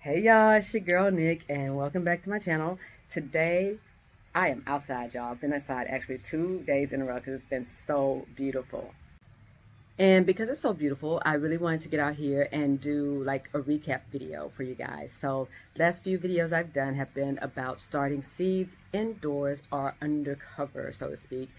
Hey y'all, it's your girl Nick, and welcome back to my channel. Today, I am outside, y'all. I've been outside actually 2 days in a row because it's been so beautiful. And because it's so beautiful, I really wanted to get out here and do like a recap video for you guys. So, last few videos I've done have been about starting seeds indoors or undercover, so to speak.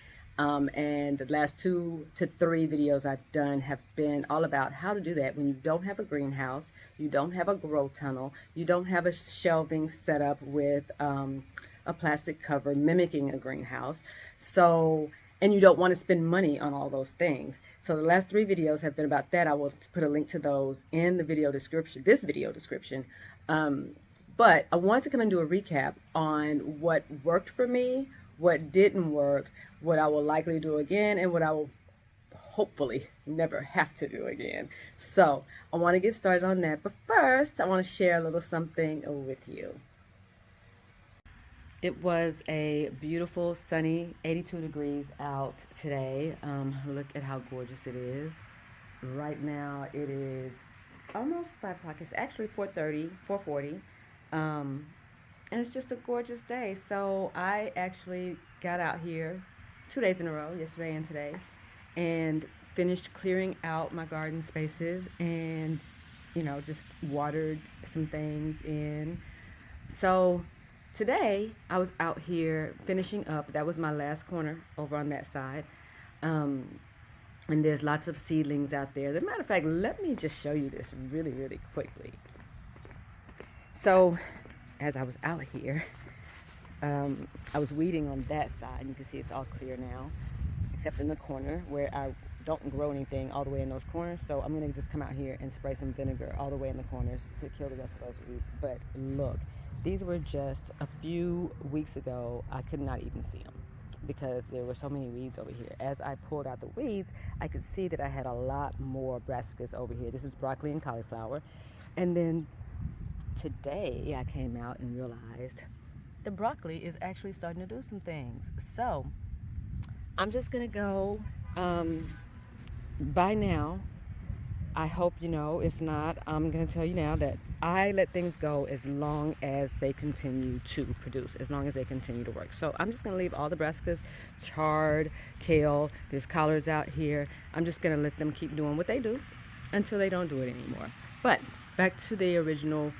And the last 2 to 3 videos I've done have been all about how to do that when you don't have a greenhouse, you don't have a grow tunnel, you don't have a shelving set up with a plastic cover mimicking a greenhouse. So, and you don't want to spend money on all those things. So the last 3 videos have been about that. I will put a link to those in the video description, this video description. Um, but I want to come and do a recap on what worked for me, what didn't work, what I will likely do again, and what I will hopefully never have to do again. So I want to get started on that. But first, I want to share a little something with you. It was a beautiful, sunny, 82 degrees out today. Look at how gorgeous it is. Right now, it is almost 5 o'clock. It's actually 4:30, 4:40. Um, and it's just a gorgeous day. So I actually got out here 2 days in a row, yesterday and today, and finished clearing out my garden spaces and, just watered some things in. So today I was out here finishing up. That was my last corner over on that side. Um, and there's lots of seedlings out there. As a matter of fact, let me just show you this really, really quickly. So as I was out here, I was weeding on that side. You can see it's all clear now, except in the corner where I don't grow anything all the way in those corners. So I'm going to just come out here and spray some vinegar all the way in the corners to kill the rest of those weeds. But look, these were just a few weeks ago. I could not even see them because there were so many weeds over here. As I pulled out the weeds, I could see that I had a lot more brassicas over here. This is broccoli and cauliflower. And then today I came out and realized the broccoli is actually starting to do some things. So I'm just going to go. By now, I hope you know. If not, I'm going to tell you now that I let things go as long as they continue to produce, as long as they continue to work. So I'm just going to leave all the brassicas, chard, kale, there's collards out here. I'm just going to let them keep doing what they do until they don't do it anymore. But back to the original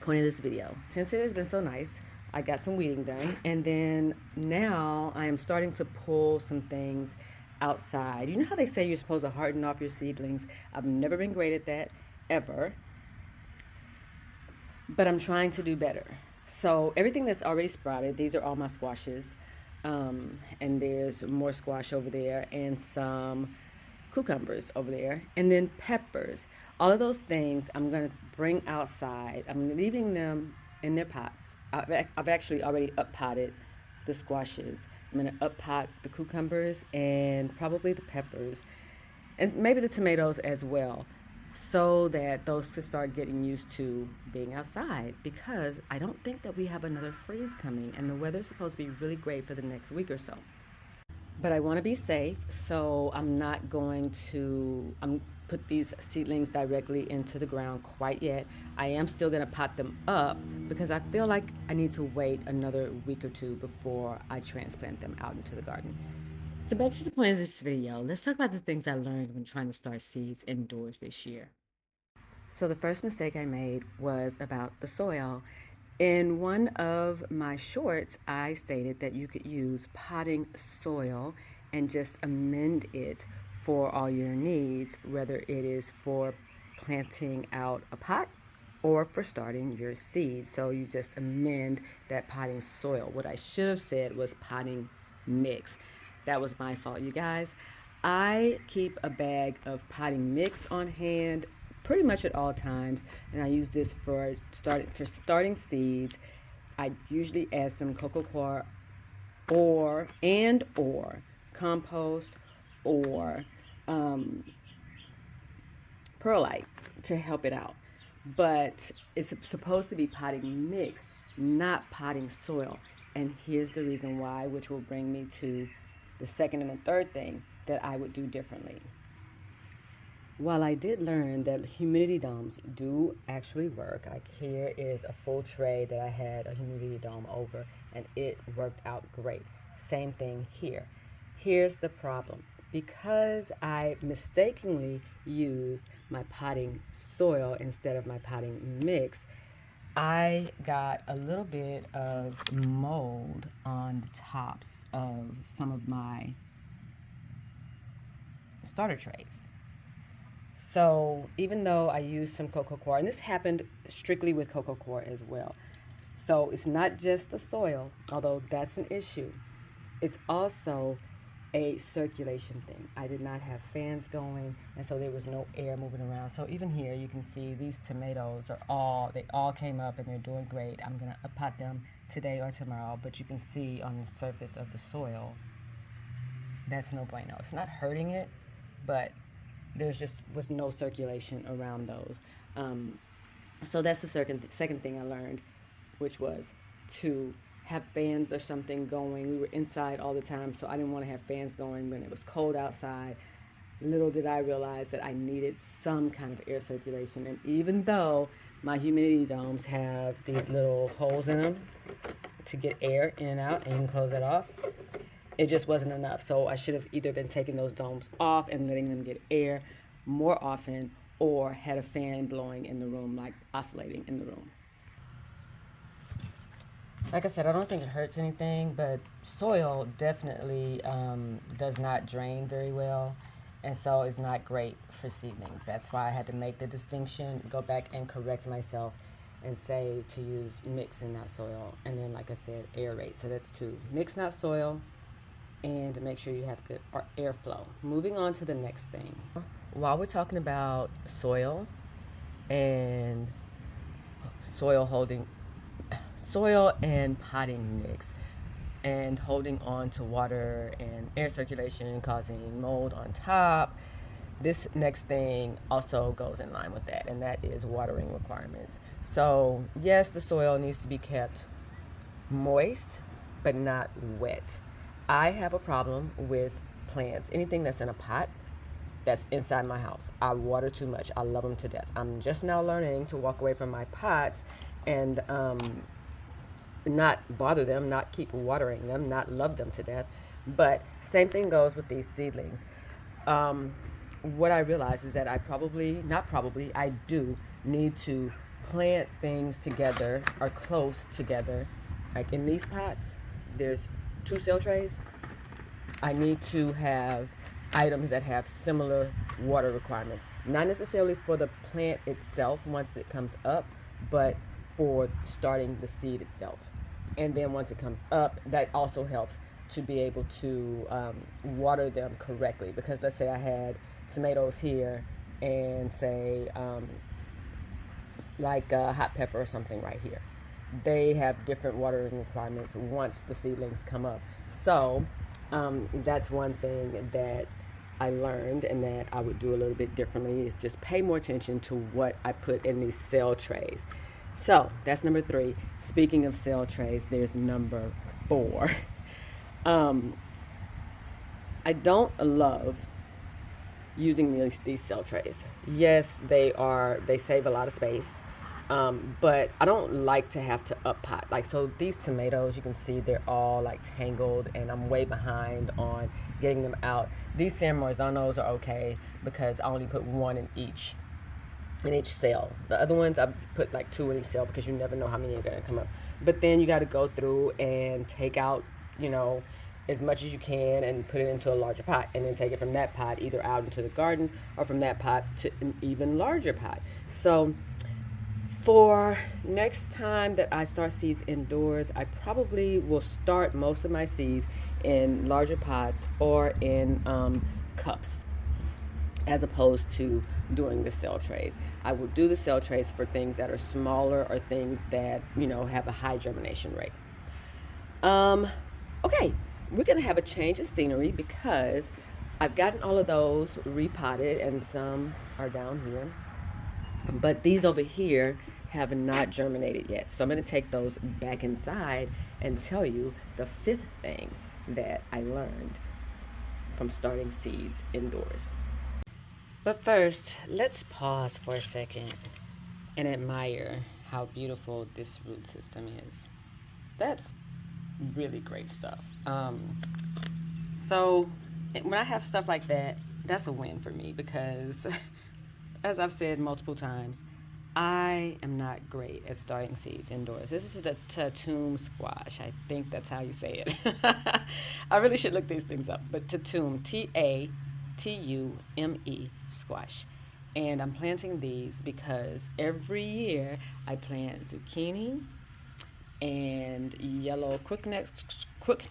point of this video. Since it has been so nice, I got some weeding done, and then now I am starting to pull some things outside. You know how they say you're supposed to harden off your seedlings? I've never been great at that, ever, but I'm trying to do better. So everything that's already sprouted, these are all my squashes, and there's more squash over there and some cucumbers over there, and then peppers. All of those things I'm going to bring outside. I'm leaving them in their pots. I've actually already up potted the squashes. I'm going to up pot the cucumbers and probably the peppers and maybe the tomatoes as well, so that those could start getting used to being outside, because I don't think that we have another freeze coming, and the weather's supposed to be really great for the next week or so. But I want to be safe, so I'm not going to put these seedlings directly into the ground quite yet. I am still going to pot them up because I feel like I need to wait another week or two before I transplant them out into the garden. So back to the point of this video, let's talk about the things I learned when trying to start seeds indoors this year. So the first mistake I made was about the soil. In one of my shorts, I stated that you could use potting soil and just amend it for all your needs, whether it is for planting out a pot or for starting your seeds. So you just amend that potting soil. What I should have said was potting mix. That was my fault, you guys. I keep a bag of potting mix on hand pretty much at all times, and I use this for starting seeds. I usually add some cocoa coir or compost or perlite to help it out. But it's supposed to be potting mix, not potting soil. And here's the reason why, which will bring me to the second and the third thing that I would do differently. While I did learn that humidity domes do actually work, like here is a full tray that I had a humidity dome over, and it worked out great. Same thing here. Here's the problem. Because I mistakenly used my potting soil instead of my potting mix, I got a little bit of mold on the tops of some of my starter trays. So even though I used some cocoa coir, and this happened strictly with cocoa coir as well. So it's not just the soil, although that's an issue. It's also a circulation thing. I did not have fans going, and so there was no air moving around. So even here, you can see these tomatoes they all came up and they're doing great. I'm gonna pot them today or tomorrow, but you can see on the surface of the soil, that's no bueno. It's not hurting it, but there's just was no circulation around those. So that's the second thing I learned, which was to have fans or something going. We were inside all the time, so I didn't want to have fans going when it was cold outside. Little did I realize that I needed some kind of air circulation. And even though my humidity domes have these little holes in them to get air in and out, and you can close that off, it just wasn't enough. So I should have either been taking those domes off and letting them get air more often, or had a fan blowing in the room, like oscillating in the room. Like I said, I don't think it hurts anything, but soil definitely does not drain very well, and so it's not great for seedlings. That's why I had to make the distinction, go back and correct myself, and say to use mix and not soil. And then, like I said, aerate. So that's two: mix, not soil, and to make sure you have good airflow. Moving on to the next thing. While we're talking about soil and soil and potting mix, and holding on to water and air circulation causing mold on top, this next thing also goes in line with that, and that is watering requirements. So yes, the soil needs to be kept moist but not wet. I have a problem with plants, anything that's in a pot that's inside my house. I water too much. I love them to death. I'm just now learning to walk away from my pots and not bother them, not keep watering them, not love them to death. But same thing goes with these seedlings. What I realize is that I do need to plant things together or close together. Like in these pots, there's 2 cell trays. I need to have items that have similar water requirements. Not necessarily for the plant itself once it comes up, but for starting the seed itself. And then once it comes up, that also helps to be able to water them correctly. Because let's say I had tomatoes here and say like hot pepper or something right here. They have different watering requirements once the seedlings come up. So that's one thing that I learned and that I would do a little bit differently, is just pay more attention to what I put in these cell trays. So that's number 3. Speaking of cell trays, there's number 4. I don't love using these cell trays. Yes, they save a lot of space. But I don't like to have to up pot. Like, so these tomatoes, you can see they're all like tangled, and I'm way behind on getting them out. These San Marzanos are okay because I only put 1 in each cell. The other ones I put like 2 in each cell because you never know how many are gonna come up. But then you got to go through and take out, as much as you can and put it into a larger pot, and then take it from that pot either out into the garden or from that pot to an even larger pot. So for next time that I start seeds indoors, I probably will start most of my seeds in larger pots or in cups, as opposed to doing the cell trays. I will do the cell trays for things that are smaller or things that, have a high germination rate. Okay, we're going to have a change of scenery because I've gotten all of those repotted and some are down here. But these over here have not germinated yet. So I'm going to take those back inside and tell you the 5th thing that I learned from starting seeds indoors. But first, let's pause for a second and admire how beautiful this root system is. That's really great stuff. So when I have stuff like that, that's a win for me because, as I've said multiple times, I am not great at starting seeds indoors. This is a tatum squash. I think that's how you say it. I really should look these things up. But tatum, Tatume, squash. And I'm planting these because every year I plant zucchini and yellow quick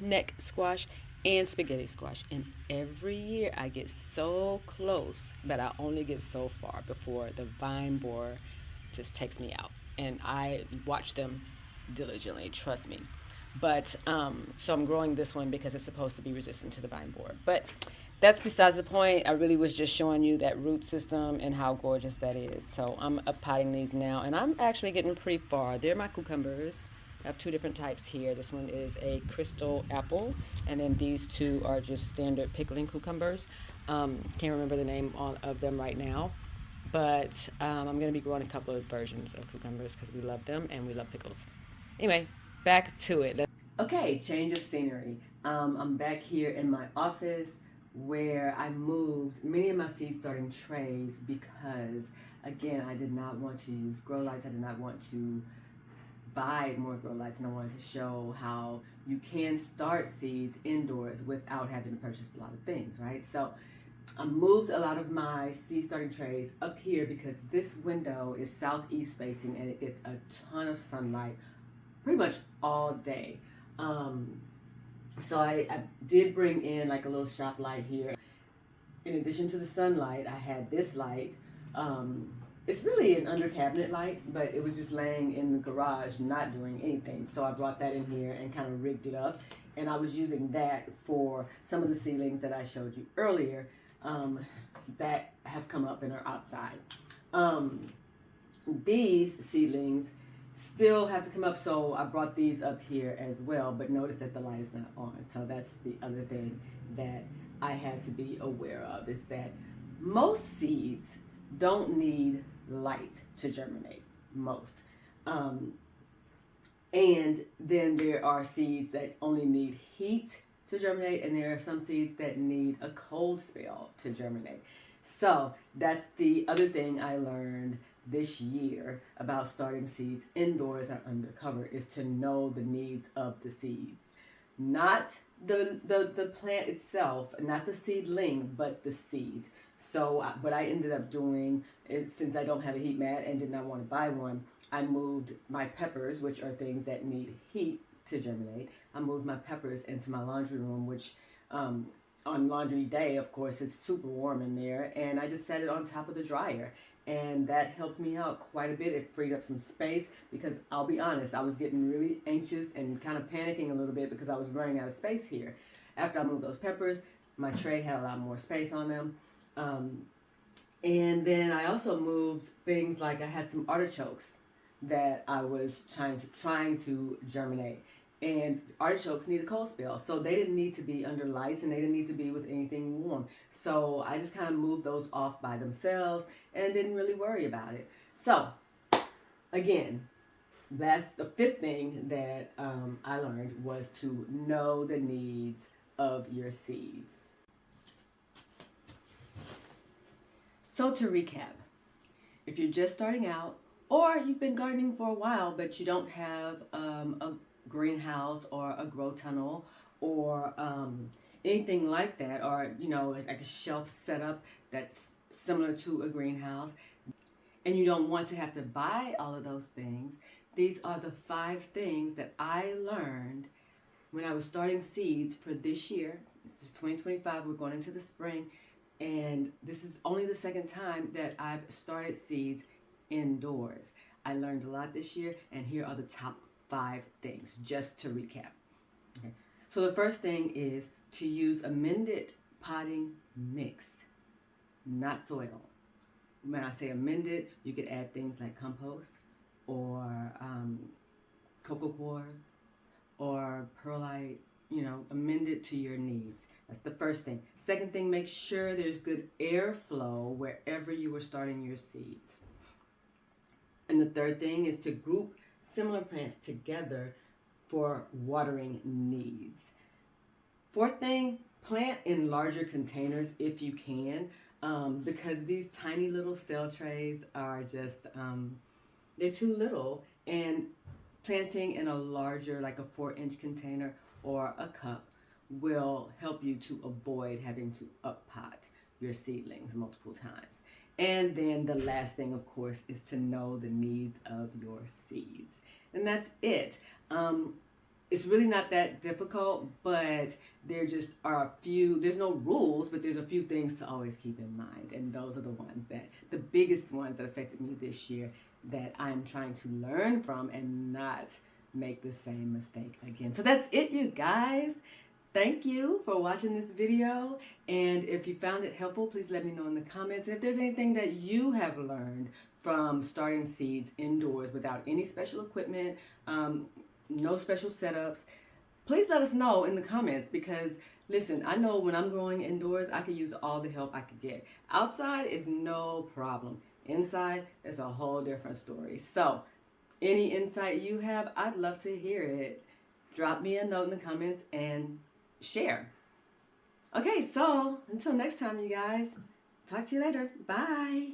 neck squash and spaghetti squash. And every year I get so close, but I only get so far before the vine borer just takes me out. And I watch them diligently, trust me. But so I'm growing this one because it's supposed to be resistant to the vine borer. But that's besides the point. I really was just showing you that root system and how gorgeous that is. So I'm up potting these now, and I'm actually getting pretty far. They're my cucumbers. I have two different types here. This one is a crystal apple, and then these two are just standard pickling cucumbers. Can't remember the name of them right now, but I'm going to be growing a couple of versions of cucumbers because we love them and we love pickles. Anyway, back to it. Okay, change of scenery. I'm back here in my office where I moved many of my seed starting trays because, again, I did not want to use grow lights. I did not want to buy more grow lights, and I wanted to show how you can start seeds indoors without having to purchase a lot of things, right? So I moved a lot of my seed starting trays up here because this window is southeast facing and it gets a ton of sunlight pretty much all day. So I did bring in like a little shop light here. In addition to the sunlight, I had this light. It's really an under cabinet light, but it was just laying in the garage not doing anything. So I brought that in here and kind of rigged it up. And I was using that for some of the ceilings that I showed you earlier that have come up and are outside. These seedlings still have to come up, so I brought these up here as well, but notice that the light is not on. So that's the other thing that I had to be aware of, is that most seeds don't need light to germinate, most. And then there are seeds that only need heat to germinate, and there are some seeds that need a cold spell to germinate. So that's the other thing I learned this year about starting seeds indoors or undercover, is to know the needs of the seeds. Not the plant itself, not the seedling, but the seeds. So what I ended up doing is, since I don't have a heat mat and did not want to buy one, I moved my peppers, which are things that need heat to germinate. I moved my peppers into my laundry room, which on laundry day, of course, it's super warm in there, and I just set it on top of the dryer. And that helped me out quite a bit. It freed up some space because, I'll be honest, I was getting really anxious and kind of panicking a little bit because I was running out of space here. After I moved those peppers, my tray had a lot more space on them. And then I also moved things like I had some artichokes that I was trying to germinate. And artichokes need a cold spell, so they didn't need to be under lights and they didn't need to be with anything warm. So I just kind of moved those off by themselves and didn't really worry about it. So again, that's the fifth thing that I learned, was to know the needs of your seeds. So to recap, if you're just starting out, or you've been gardening for a while but you don't have a greenhouse or a grow tunnel or anything like that, or like a shelf setup that's similar to a greenhouse, and you don't want to have to buy all of those things, these are the 5 things that I learned when I was starting seeds for this year. This is 2025, we're going into the spring, and this is only the second time that I've started seeds indoors. I learned a lot this year, and here are the top 5 things, just to recap. Okay. So the first thing is to use amended potting mix, not soil. When I say amended, you could add things like compost or cocoa coir or perlite amended to your needs. That's the first thing. Second thing, make sure there's good airflow wherever you are starting your seeds. And the third thing is to group similar plants together for watering needs. Fourth thing, plant in larger containers if you can, because these tiny little cell trays are just, they're too little. And planting in a larger, like a 4-inch container or a cup, will help you to avoid having to up pot your seedlings multiple times. And then the last thing, of course, is to know the needs of your seeds. And that's it. It's really not that difficult, but there just are a few, there's no rules, but there's a few things to always keep in mind. And those are the biggest ones that affected me this year that I'm trying to learn from and not make the same mistake again. So that's it, you guys. Thank you for watching this video, and if you found it helpful, please let me know in the comments. And if there's anything that you have learned from starting seeds indoors without any special equipment, no special setups, please let us know in the comments, because listen, I know when I'm growing indoors, I could use all the help I could get. Outside is no problem. Inside, it's a whole different story. So any insight you have, I'd love to hear it. Drop me a note in the comments and share. Okay, so until next time, you guys, talk to you later. Bye.